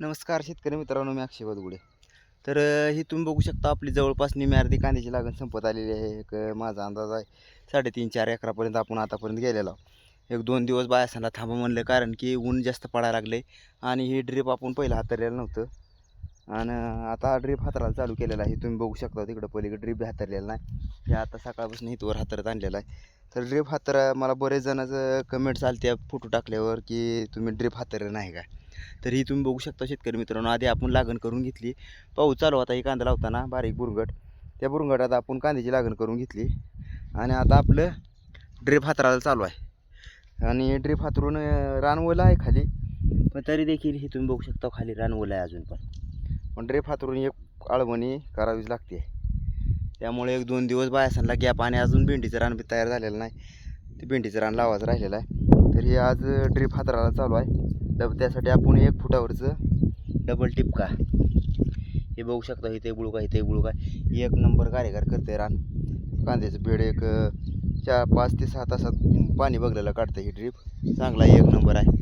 नमस्कार शेतकरी मित्रांनो, मी अक्षय बदगुडे. तर ही तुम्ही बघू शकता आपली जवळपास निम्मी अर्धी कांद्याची लागण संपत आलेली आहे. माझा अंदाज आहे 3.5-4 एकरापर्यंत आपण आतापर्यंत गेलेलो आहोत. 1-2 दिवस बायासांना थांबा म्हणलं, कारण की ऊन जास्त पडायला लागले आणि ही ड्रीप आपण पहिलं हातरलेलं नव्हतं आणि आता ड्रीप हातरायला चालू केलेला आहे. तुम्ही बघू शकता तिकडं पलीकडे ड्रीप हातरलेला नाही, हे आता सकाळपासून इथवर हातरत आणलेला आहे. तर ड्रीप हातरा मला बरेच जणांचं कमेंट्स आलते फोटो टाकल्यावर की तुम्ही ड्रीप हातरलं नाही का. तर ही तुम्ही बघू शकता शेतकरी मित्रांनो, आधी आपण लागण करून घेतली. पाऊस चालू होता, ही कांदा लावताना बारीक बुरगट, त्या बुरगटात आपण कांद्याची लागण करून घेतली आणि आता आपलं ड्रीप हातरायला चालू आहे. आणि ड्रीप हातरून रानवलं आहे खाली, पण तरी देखील ही तुम्ही बघू शकता खाली रानवलं आहे अजून पण ड्रीप हातरून एक आळवणी करावीच लागते. त्यामुळे 1-2 दिवस बायासांना गॅप आणि अजून भेंडीचं रान बी तयार झालेलं नाही, ते भेंडीचं रान लावायचं राहिलेलं आहे. तर हे आज ड्रीप हातरायला चालू आहे. त्यासाठी आपण 1 फुटावरचं डबल टिपका, हे बघू शकता, इथे बुळका इथे बुळका, 1 नंबर कार्यकार करते रान. कांद्याचं बेड 5 ते 6 तासात पाणी बघलेलं काढतं ही ड्रीप, चांगला 1 नंबर आहे.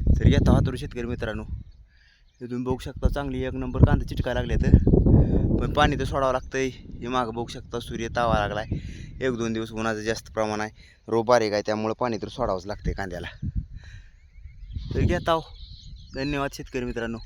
तर येता हातरू शेतकरी मित्रांनो, हे तुम्ही बघू शकता चांगली 1 नंबर कांदा चिटकायला लागले. तर पण पाणी तर सोडावं लागतंय. हे मागं बघू शकता सूर्य तावा लागला आहे. 1-2 दिवस उन्हाचं जास्त प्रमाण आहे, रोप बारीक आहे, त्यामुळे पाणी तर सोडावंच लागते कांद्याला. तर घेत आहो. धन्यवाद शेतकरी मित्रांनो.